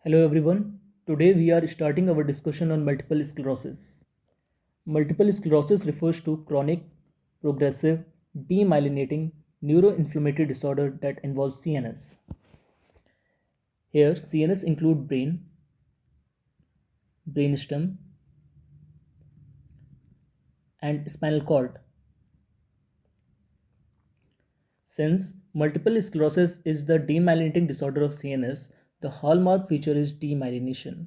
Hello everyone. Today we are starting our discussion on multiple sclerosis. Multiple sclerosis refers to chronic, progressive, demyelinating neuroinflammatory disorder that involves CNS. Here CNS include brain, brainstem, and spinal cord. Since multiple sclerosis is the demyelinating disorder of CNS, the hallmark feature is demyelination.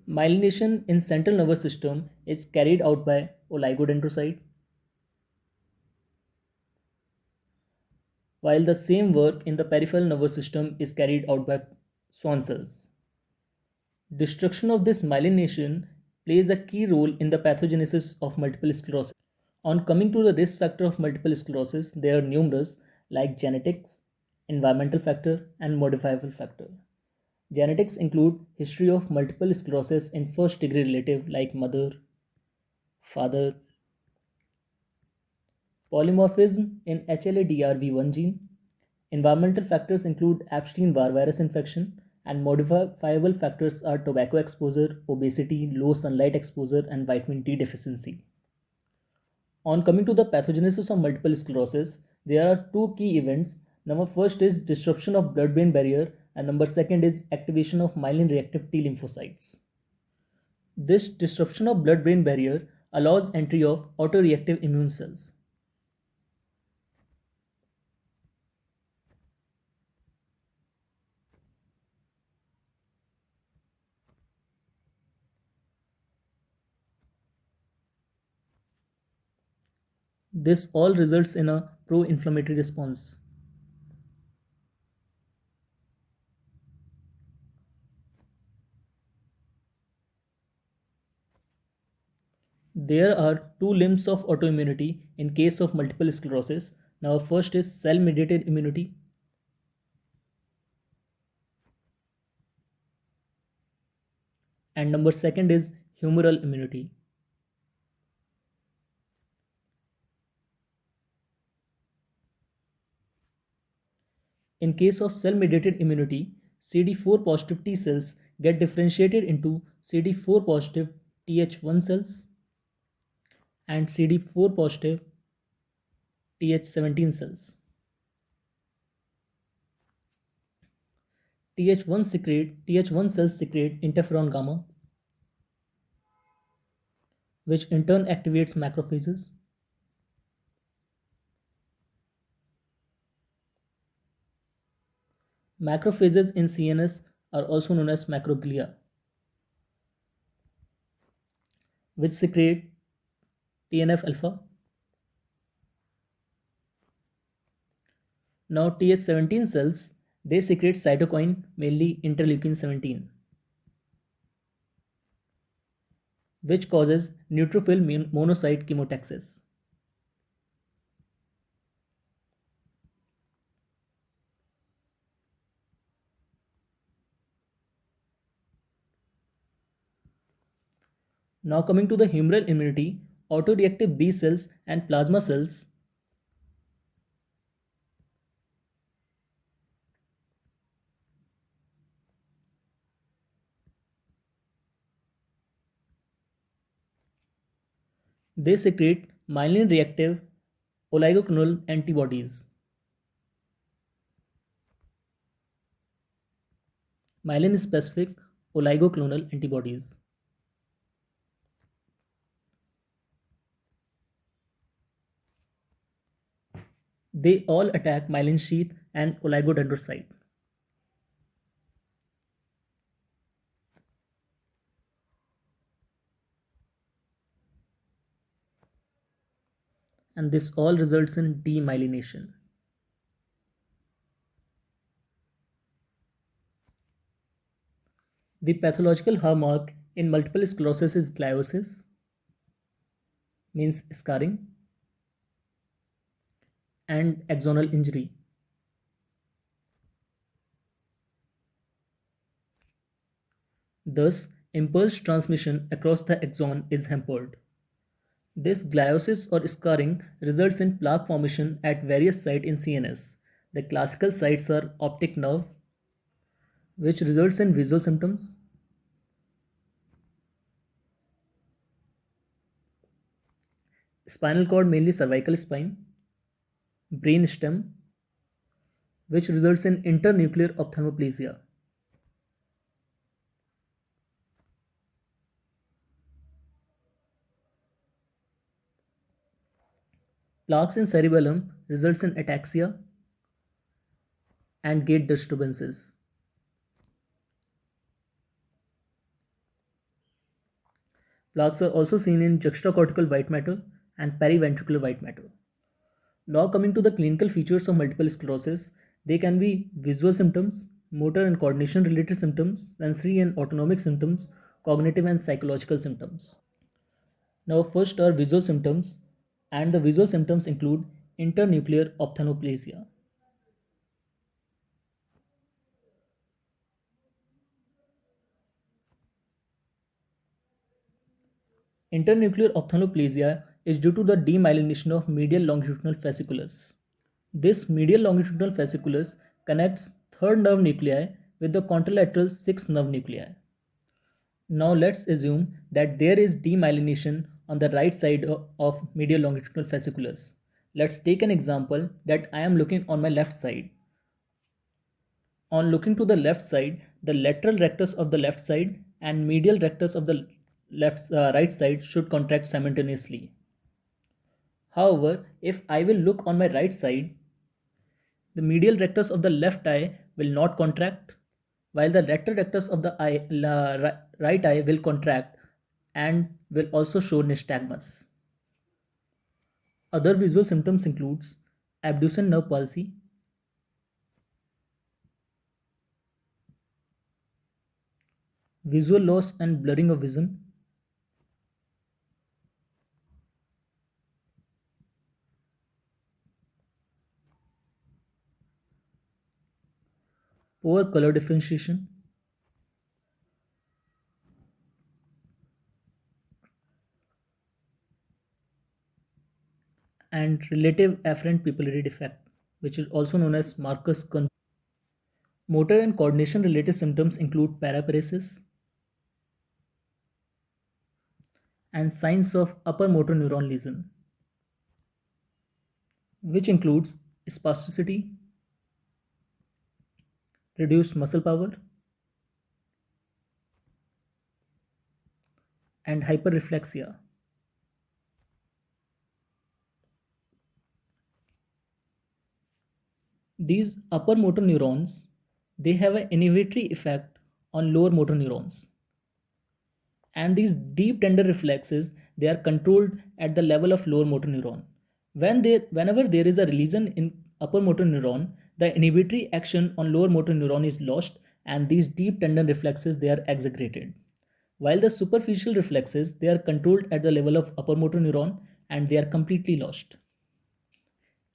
Myelination in central nervous system is carried out by oligodendrocyte, while the same work in the peripheral nervous system is carried out by Schwann cells. Destruction of this myelination plays a key role in the pathogenesis of multiple sclerosis. On coming to the risk factor of multiple sclerosis, they are numerous like genetics, environmental factor, and modifiable factor. Genetics include history of multiple sclerosis in first degree relative like mother, father, polymorphism in HLA-DRV1 gene. Environmental factors include Epstein-Barr virus infection, and modifiable factors are tobacco exposure, obesity, low sunlight exposure, and vitamin D deficiency. On coming to the pathogenesis of multiple sclerosis, there are two key events. Number first is disruption of blood-brain barrier, and number second is activation of myelin-reactive T lymphocytes. This disruption of blood-brain barrier allows entry of autoreactive immune cells. This all results in a pro-inflammatory response. There are two limbs of autoimmunity in case of multiple sclerosis. Now, first is cell-mediated immunity. And number second is humoral immunity. In case of cell-mediated immunity, CD4 positive T cells get differentiated into CD4 positive Th1 cells and CD4 positive Th17 cells. Th1 cells secrete interferon gamma, which in turn activates macrophages. Macrophages in CNS are also known as macroglia, which secrete TNF alpha. Now Th17 cells, they secrete cytokine, mainly interleukin 17, which causes neutrophil monocyte chemotaxis. Now coming to the humoral immunity, autoreactive B cells and plasma cells they secrete myelin reactive oligoclonal antibodies. Myelin specific oligoclonal antibodies. They all attack myelin sheath and oligodendrocyte. And this all results in demyelination. The pathological hallmark in multiple sclerosis is gliosis, means scarring, and axonal injury. Thus, impulse transmission across the axon is hampered. This gliosis or scarring results in plaque formation at various sites in CNS. The classical sites are optic nerve, which results in visual symptoms, spinal cord, mainly cervical spine, brain stem, which results in internuclear ophthalmoplegia. Plaques in cerebellum results in ataxia and gait disturbances. Plaques are also seen in juxtacortical white matter and periventricular white matter. Now, coming to the clinical features of multiple sclerosis, they can be visual symptoms, motor and coordination related symptoms, sensory and autonomic symptoms, cognitive and psychological symptoms. Now, first are visual symptoms, and the visual symptoms include internuclear ophthalmoplegia. Internuclear ophthalmoplegia is due to the demyelination of medial longitudinal fasciculus. This medial longitudinal fasciculus connects third nerve nuclei with the contralateral sixth nerve nuclei. Now let's assume that there is demyelination on the right side of medial longitudinal fasciculus. Let's take an example that I am looking on my left side. On looking to the left side, the lateral rectus of the left side and medial rectus of the right side should contract simultaneously. However, if I will look on my right side, the medial rectus of the left eye will not contract, while the lateral rectus of the right eye will contract and will also show nystagmus. Other visual symptoms includes abducens nerve palsy, visual loss and blurring of vision, poor color differentiation, and relative afferent pupillary defect, which is also known as Marcus confusion. Motor and coordination related symptoms include paraparesis and signs of upper motor neuron lesion, which includes spasticity, reduced muscle power, and hyperreflexia. These upper motor neurons, they have an inhibitory effect on lower motor neurons. And these deep tender reflexes, they are controlled at the level of lower motor neuron. Whenever there is a lesion in upper motor neuron, the inhibitory action on lower motor neuron is lost, and these deep tendon reflexes, they are exaggerated, while the superficial reflexes, they are controlled at the level of upper motor neuron and they are completely lost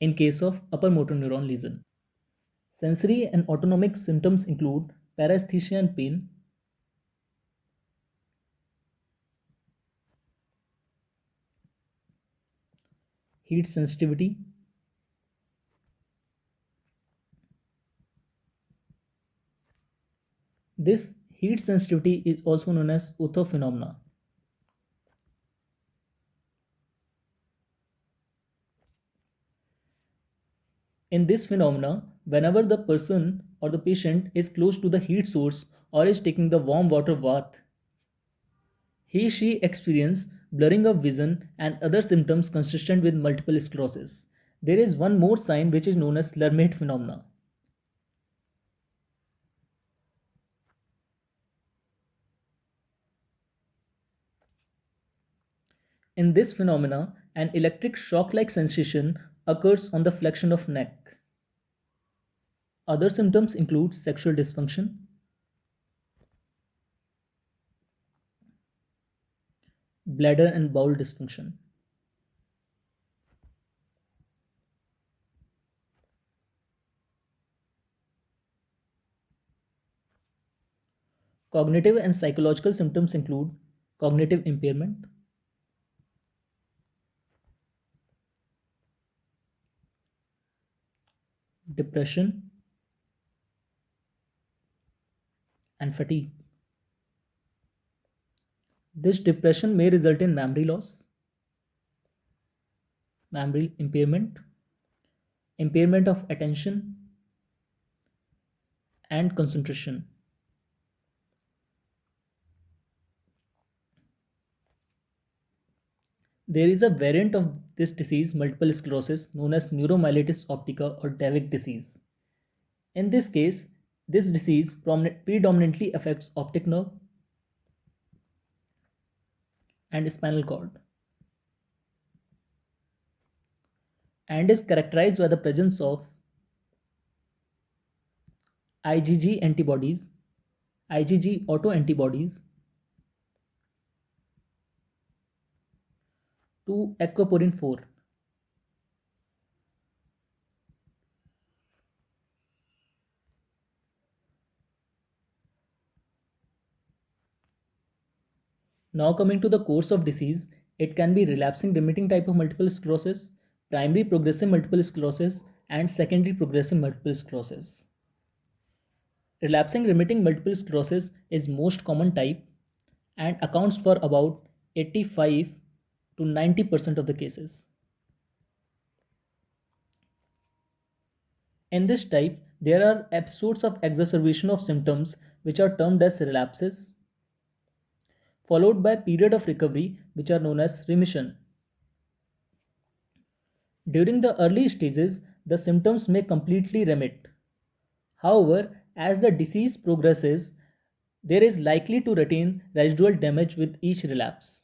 in case of upper motor neuron lesion. Sensory and autonomic symptoms include paresthesia and pain, heat sensitivity, this heat sensitivity is also known as Utho phenomena. In this phenomena, whenever the person or the patient is close to the heat source or is taking the warm water bath, he/she experience blurring of vision and other symptoms consistent with multiple sclerosis. There is one more sign which is known as Lermite phenomena. In this phenomena, an electric shock-like sensation occurs on the flexion of neck. Other symptoms include sexual dysfunction, bladder and bowel dysfunction, cognitive and psychological symptoms include cognitive impairment, depression, and fatigue. This depression may result in memory loss, memory impairment, impairment of attention, and concentration. There is a variant of this disease, multiple sclerosis, known as neuromyelitis optica or Davick disease. In this case, this disease predominantly affects optic nerve and spinal cord and is characterized by the presence of IgG antibodies, IgG autoantibodies to aquaporin 4. Now coming to the course of disease, it can be relapsing remitting type of multiple sclerosis, primary progressive multiple sclerosis, and secondary progressive multiple sclerosis. Relapsing remitting multiple sclerosis is most common type and accounts for about 85 to 90% of the cases. In this type, there are episodes of exacerbation of symptoms which are termed as relapses, followed by period of recovery which are known as remission. During the early stages, the symptoms may completely remit. However, as the disease progresses, there is likely to retain residual damage with each relapse.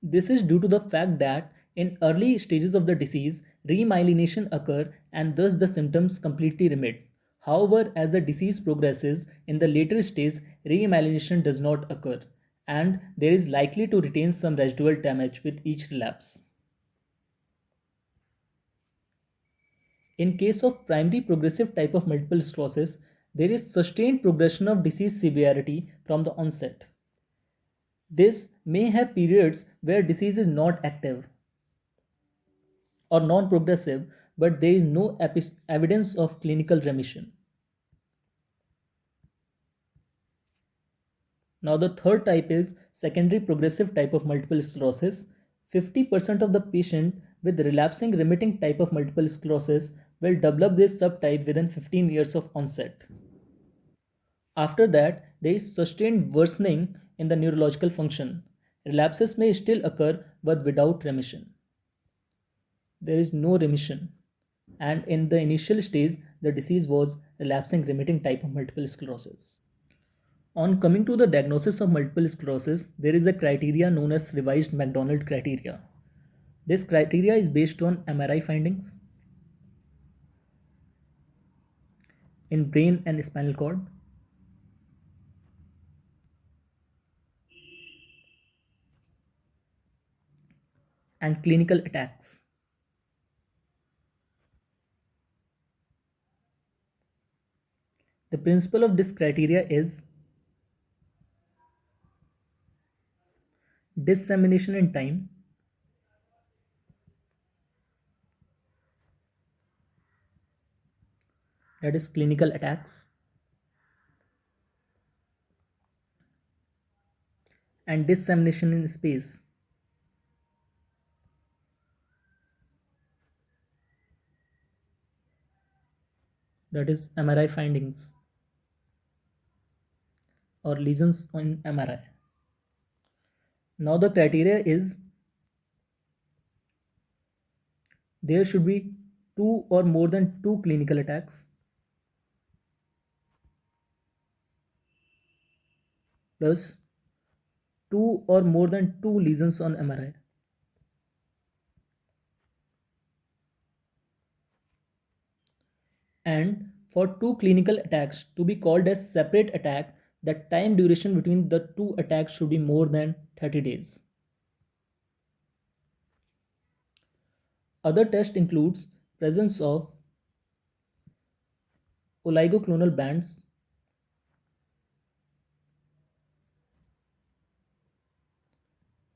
This is due to the fact that in early stages of the disease, remyelination occur and thus the symptoms completely remit. However, as the disease progresses, in the later stage, remyelination does not occur and there is likely to retain some residual damage with each relapse. In case of primary progressive type of multiple sclerosis, there is sustained progression of disease severity from the onset. This may have periods where disease is not active or non-progressive, but there is no evidence of clinical remission. Now the third type is secondary progressive type of multiple sclerosis. 50% of the patient with relapsing remitting type of multiple sclerosis will develop this subtype within 15 years of onset. After that, there is sustained worsening in the neurological function. Relapses may still occur but without remission. There is no remission. And in the initial stage, the disease was relapsing remitting type of multiple sclerosis. On coming to the diagnosis of multiple sclerosis, there is a criteria known as revised McDonald criteria. This criteria is based on MRI findings in brain and spinal cord, and clinical attacks. The principle of this criteria is dissemination in time, that is clinical attacks, and dissemination in space, that is MRI findings or lesions on MRI. Now the criteria is there should be two or more than two clinical attacks plus two or more than two lesions on MRI. And for two clinical attacks to be called as separate attack, the time duration between the two attacks should be more than 30 days. Other test includes presence of oligoclonal bands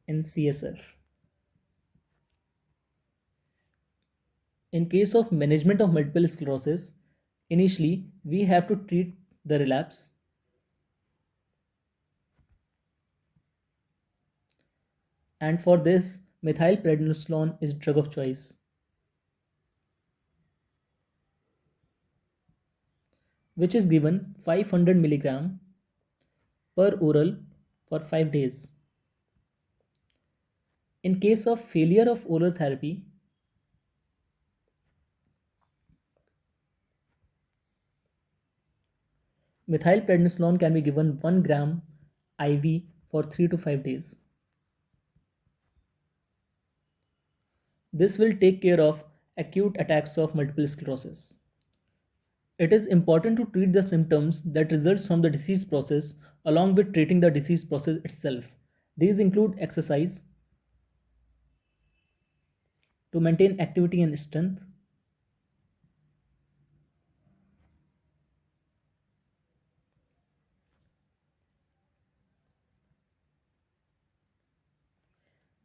in CSF. In case of management of multiple sclerosis, initially we have to treat the relapse, and for this methylprednisolone is drug of choice, which is given 500 milligram per oral for 5 days. In case of failure of oral therapy, methylprednisolone can be given 1 gram IV for 3 to 5 days. This will take care of acute attacks of multiple sclerosis. It is important to treat the symptoms that results from the disease process along with treating the disease process itself. These include exercise to maintain activity and strength,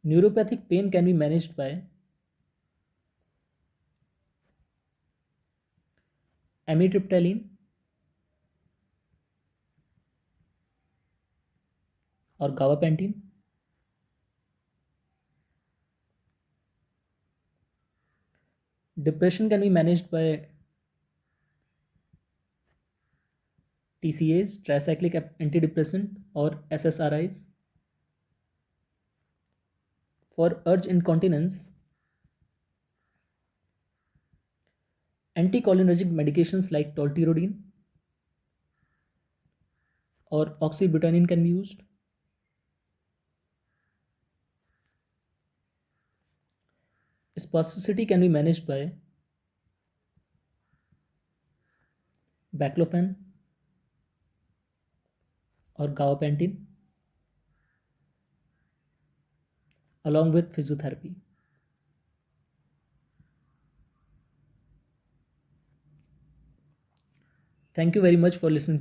neuropathic pain can be managed by amitriptyline or gabapentin. Depression can be managed by TCAs, tricyclic antidepressant, or SSRIs. For urge incontinence, anticholinergic medications like tolterodine or oxybutynin can be used. Spasticity can be managed by baclofen or gabapentin along with physiotherapy. Thank you very much for listening.